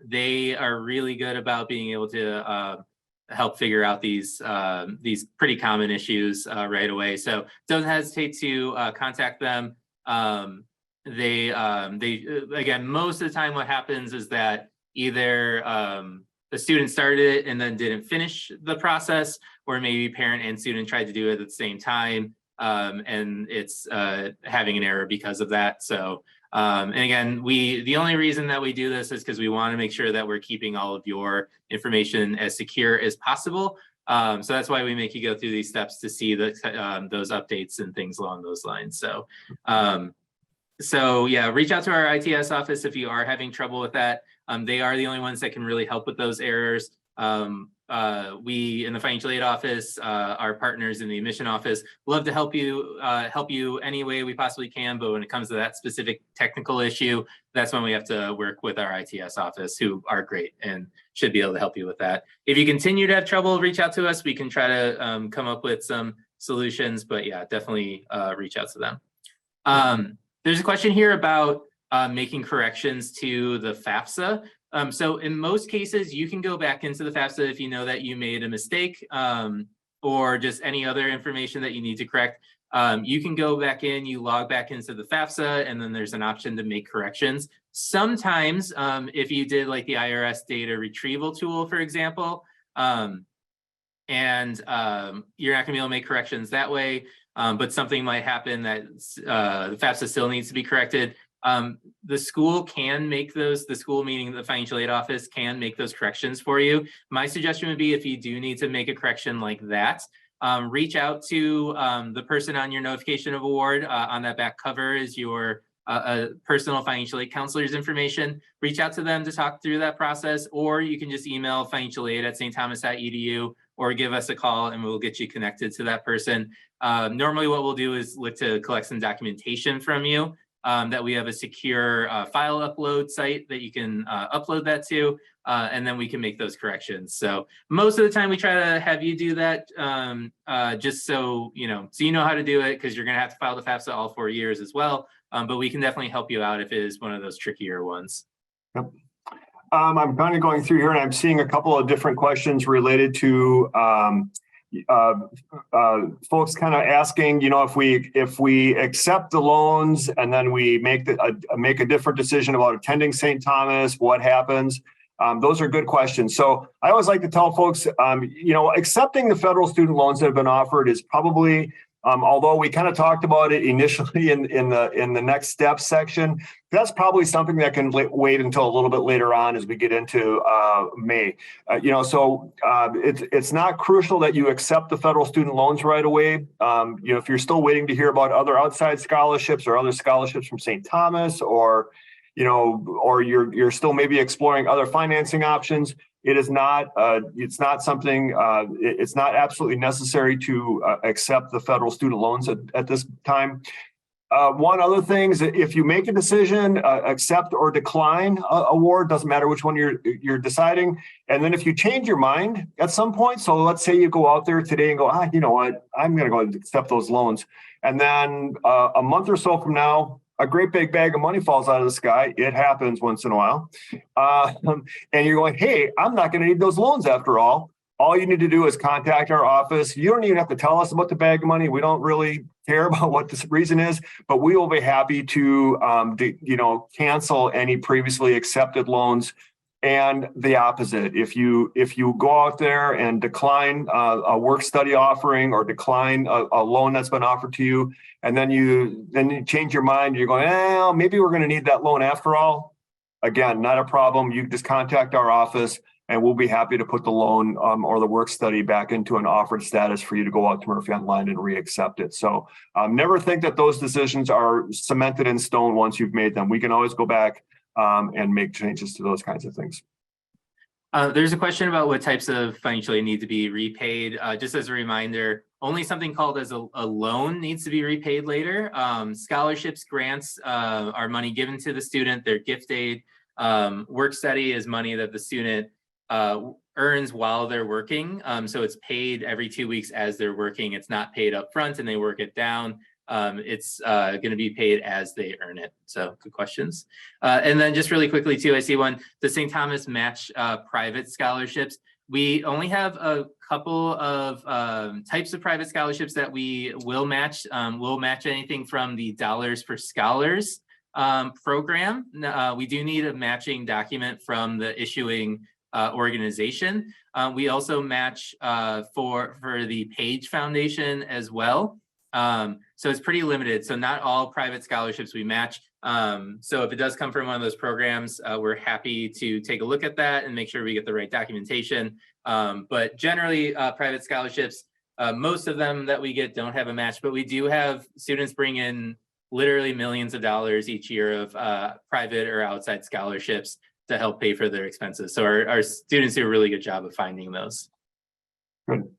They are really good about being able to help figure out these pretty common issues right away. So don't hesitate to contact them. They again, most of the time what happens is that either the student started it and then didn't finish the process, or maybe parent and student tried to do it at the same time, and it's having an error because of that. So and again, the only reason that we do this is because we want to make sure that we're keeping all of your information as secure as possible. So that's why we make you go through these steps to see those updates and things along those lines. So, so yeah, reach out to our ITS office if you are having trouble with that. They are the only ones that can really help with those errors. We in the financial aid office, our partners in the admission office, love to help you any way we possibly can. But when it comes to that specific technical issue, that's when we have to work with our ITS office, who are great and should be able to help you with that. If you continue to have trouble, reach out to us. We can try to come up with some solutions. But yeah, definitely reach out to them. There's a question here about making corrections to the FAFSA. So in most cases, you can go back into the FAFSA if you know that you made a mistake, or just any other information that you need to correct. You can go back in, you log back into the FAFSA, and then there's an option to make corrections. Sometimes if you did like the IRS data retrieval tool, for example, and you're not gonna be able to make corrections that way, but something might happen that the FAFSA still needs to be corrected. The school can make those, the school meaning the financial aid office can make those corrections for you. My suggestion would be, if you do need to make a correction like that, reach out to the person on your notification of award. On that back cover is your personal financial aid counselor's information. Reach out to them to talk through that process, or you can just email financialaid@stthomas.edu or give us a call and we'll get you connected to that person. Normally what we'll do is look to collect some documentation from you. That we have a secure file upload site that you can upload that to, and then we can make those corrections. So most of the time we try to have you do that, just so you know how to do it, because you're gonna have to file the FAFSA all 4 years as well. But we can definitely help you out if it is one of those trickier ones. Yep. I'm kind of going through here and I'm seeing a couple of different questions related to folks kind of asking, if we accept the loans and then we make a different decision about attending St. Thomas, what happens? Those are good questions. So I always like to tell folks, accepting the federal student loans that have been offered is probably, although we kind of talked about it initially in the next steps section, that's probably something that can wait until a little bit later on as we get into May. It's not crucial that you accept the federal student loans right away. If you're still waiting to hear about other outside scholarships or other scholarships from St. Thomas, or you're still maybe exploring other financing options, it's not something, it's not absolutely necessary to accept the federal student loans at this time. One other thing is that if you make a decision, accept or decline award, doesn't matter which one you're deciding. And then if you change your mind at some point, so let's say you go out there today and go, you know what, I'm going to go and accept those loans. And then a month or so from now, a great big bag of money falls out of the sky. It happens once in a while. And you're going, hey, I'm not going to need those loans after all. All you need to do is contact our office. You don't even have to tell us about the bag of money. We don't really care about what the reason is, but we will be happy to, cancel any previously accepted loans. And the opposite, if you go out there and decline a work study offering or decline a loan that's been offered to you, and then you change your mind, you're going, maybe we're going to need that loan after all. Again, not a problem. You just contact our office, and we'll be happy to put the loan or the work study back into an offered status for you to go out to Murphy Online and re-accept it. So never think that those decisions are cemented in stone once you've made them. We can always go back and make changes to those kinds of things. There's a question about what types of financial aid need to be repaid. Just as a reminder, only something called as a loan needs to be repaid later. Scholarships, grants are money given to the student. They're gift aid. Work study is money that the student earns while they're working. So it's paid every 2 weeks as they're working. It's not paid up front and they work it down. It's going to be paid as they earn it. So good questions. And then just really quickly too, I see one, the St. Thomas match private scholarships. We only have a couple of types of private scholarships that we will match. We'll match anything from the Dollars for Scholars program. We do need a matching document from the issuing organization. We also match for the Page Foundation as well. So it's pretty limited. So not all private scholarships we match. So if it does come from one of those programs, we're happy to take a look at that and make sure we get the right documentation. But generally, private scholarships, most of them that we get don't have a match, but we do have students bring in literally millions of dollars each year of private or outside scholarships to help pay for their expenses. So our students do a really good job of finding those. Good.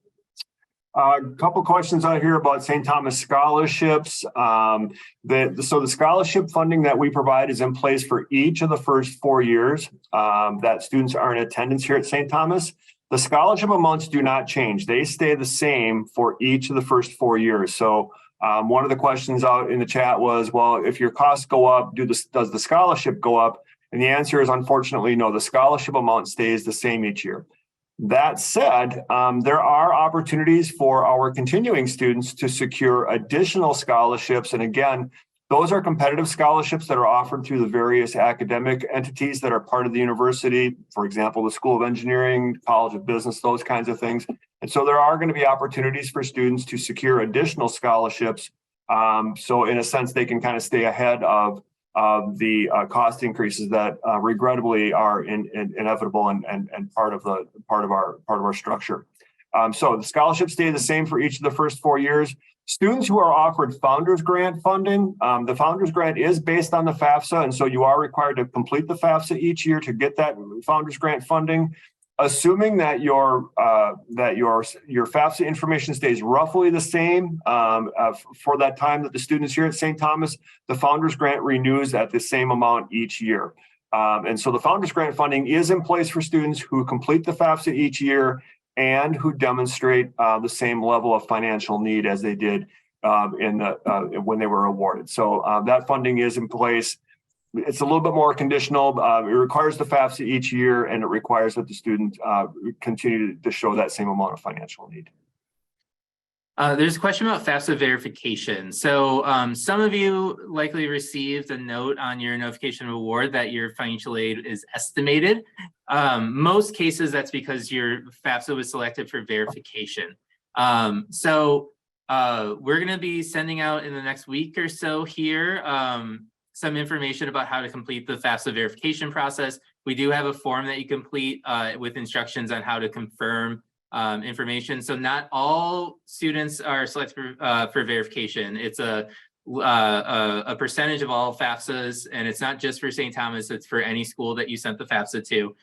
A couple questions out here about St. Thomas scholarships. So the scholarship funding that we provide is in place for each of the first 4 years that students are in attendance here at St. Thomas. The scholarship amounts do not change. They stay the same for each of the first 4 years. So one of the questions out in the chat was, well, if your costs go up, does the scholarship go up? And the answer is, unfortunately, no, the scholarship amount stays the same each year. That said, there are opportunities for our continuing students to secure additional scholarships. And again, those are competitive scholarships that are offered through the various academic entities that are part of the university. For example, the School of Engineering, College of Business, those kinds of things. And so there are going to be opportunities for students to secure additional scholarships. So in a sense, they can kind of stay ahead of the cost increases that regrettably are inevitable and part of our structure. So the scholarships stay the same for each of the first 4 years. Students who are offered Founders Grant funding, the Founders Grant is based on the FAFSA, and so you are required to complete the FAFSA each year to get that Founders Grant funding. Assuming that your FAFSA information stays roughly the same for that time that the students here at St. Thomas, the Founders Grant renews at the same amount each year. And so the Founders Grant funding is in place for students who complete the FAFSA each year and who demonstrate the same level of financial need as they did when they were awarded. So that funding is in place. It's a little bit more conditional. It requires the FAFSA each year, and it requires that the student continue to show that same amount of financial need. There's a question about FAFSA verification. So some of you likely received a note on your notification of award that your financial aid is estimated. Most cases, that's because your FAFSA was selected for verification. So we're going to be sending out in the next week or so here some information about how to complete the FAFSA verification process. We do have a form that you complete with instructions on how to confirm information. So not all students are selected for verification. It's a percentage of all FAFSAs, and it's not just for St. Thomas, it's for any school that you sent the FAFSA to.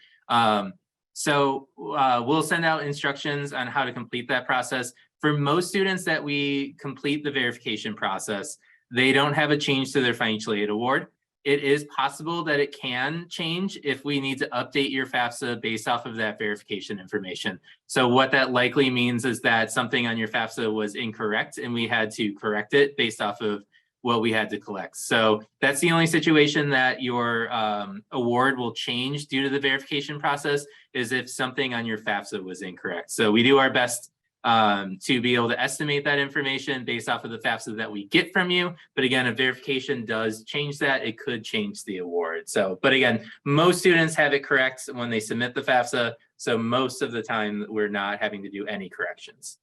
So we'll send out instructions on how to complete that process. For most students that we complete the verification process, they don't have a change to their financial aid award. It is possible that it can change if we need to update your FAFSA based off of that verification information. So what that likely means is that something on your FAFSA was incorrect and we had to correct it based off of what we had to collect. So that's the only situation that your award will change due to the verification process, is if something on your FAFSA was incorrect. So we do our best to be able to estimate that information based off of the FAFSA that we get from you. But again, if verification does change that, it could change the award. So, but again, most students have it correct when they submit the FAFSA. So most of the time we're not having to do any corrections.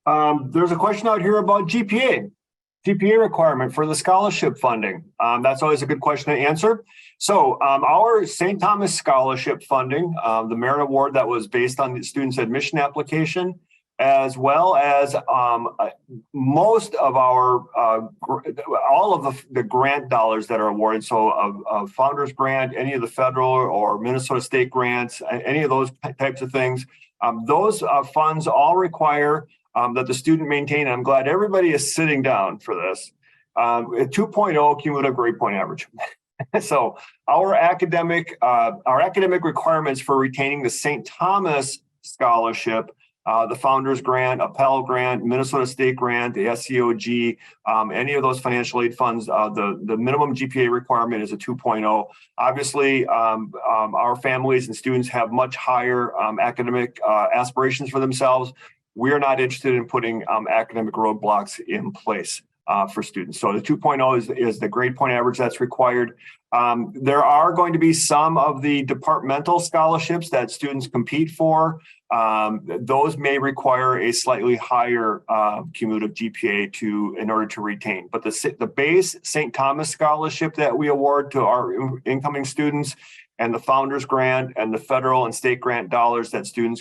There's a question out here about GPA requirement for the scholarship funding. That's always a good question to answer. So our St. Thomas scholarship funding, the merit award that was based on the student's admission application, as well as most of our, all of the grant dollars that are awarded. So a Founders Grant, any of the federal or Minnesota state grants, any of those types of things, those funds all require that the student maintain, and I'm glad everybody is sitting down for this, a 2.0 cumulative grade point average. So our academic requirements for retaining the St. Thomas scholarship, the Founders Grant, a Pell Grant, Minnesota State Grant, the SCOG, any of those financial aid funds, the minimum GPA requirement is a 2.0. Obviously, our families and students have much higher academic aspirations for themselves. We are not interested in putting academic roadblocks in place for students. So the 2.0 is the grade point average that's required. There are going to be some of the departmental scholarships that students compete for. Those may require a slightly higher cumulative GPA in order to retain. But the base St. Thomas scholarship that we award to our incoming students, and the Founders Grant and the federal and state grant dollars that students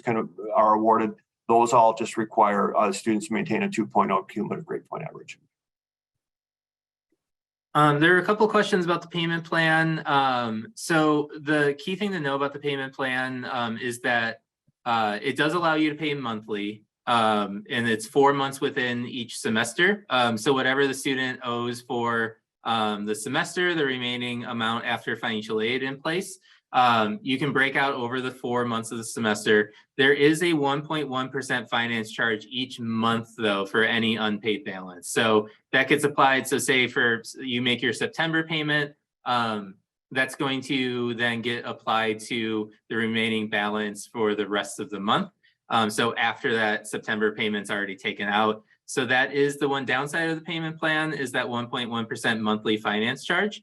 are awarded, those all just require students to maintain a 2.0 cumulative grade point average. There are a couple of questions about the payment plan. So the key thing to know about the payment plan is that it does allow you to pay monthly, and it's 4 months within each semester. So whatever the student owes for the semester, the remaining amount after financial aid in place, you can break out over the 4 months of the semester. There is a 1.1% finance charge each month, though, for any unpaid balance. So that gets applied. So say you make your September payment, that's going to then get applied to the remaining balance for the rest of the month. So after that September payment's already taken out. So that is the one downside of the payment plan, is that 1.1% monthly finance charge.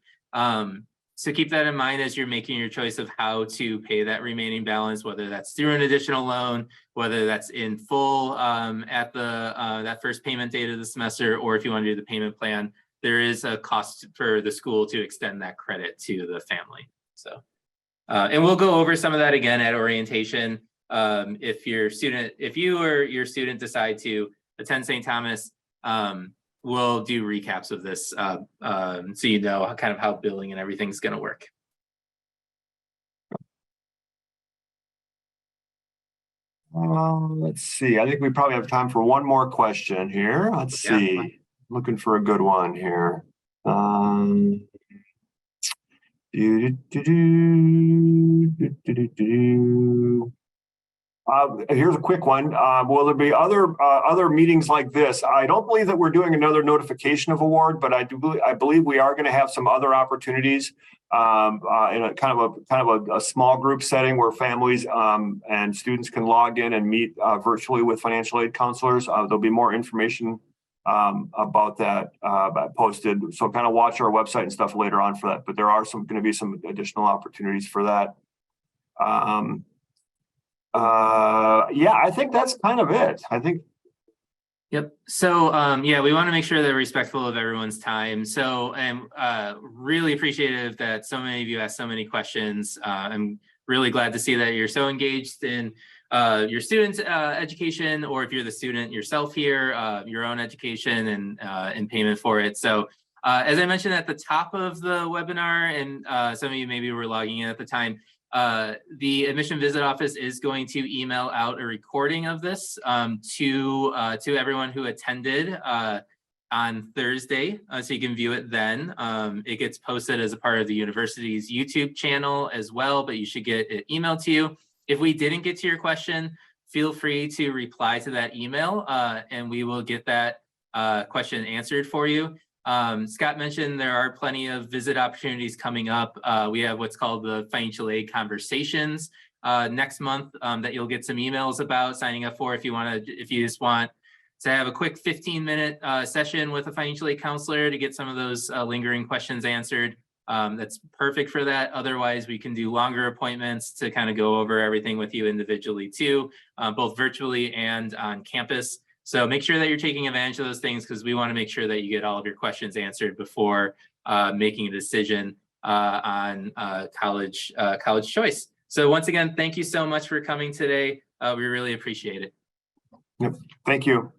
So keep that in mind as you're making your choice of how to pay that remaining balance, whether that's through an additional loan, whether that's in full at that first payment date of the semester, or if you want to do the payment plan, there is a cost for the school to extend that credit to the family. So, and we'll go over some of that again at orientation. If you or your student decide to attend St. Thomas, we'll do recaps of this so you know kind of how billing and everything's going to work. Let's see. I think we probably have time for one more question here. Let's see. Looking for a good one here. Here's a quick one. Will there be other meetings like this? I don't believe that we're doing another notification of award, but I believe we are going to have some other opportunities in a kind of a small group setting where families and students can log in and meet virtually with financial aid counselors. There'll be more information about that posted. So kind of watch our website and stuff later on for that. But there are going to be some additional opportunities for that. Yeah, I think that's kind of it. I think. Yep. So, yeah, we want to make sure that we're respectful of everyone's time. So I'm really appreciative that so many of you asked so many questions. I'm really glad to see that you're so engaged in your students' education, or if you're the student yourself here, your own education and payment for it. So as I mentioned at the top of the webinar, and some of you maybe were logging in at the time, the admission visit office is going to email out a recording of this to everyone who attended on Thursday, so you can view it then. It gets posted as a part of the university's YouTube channel as well, but you should get it emailed to you. If we didn't get to your question, feel free to reply to that email and we will get that question answered for you. Scott mentioned there are plenty of visit opportunities coming up. We have what's called the financial aid conversations next month that you'll get some emails about signing up for if you just want to have a quick 15-minute session with a financial aid counselor to get some of those lingering questions answered. That's perfect for that. Otherwise, we can do longer appointments to kind of go over everything with you individually too, both virtually and on campus. So make sure that you're taking advantage of those things, because we want to make sure that you get all of your questions answered before making a decision on college choice. So once again, thank you so much for coming today. We really appreciate it. Yep. Thank you.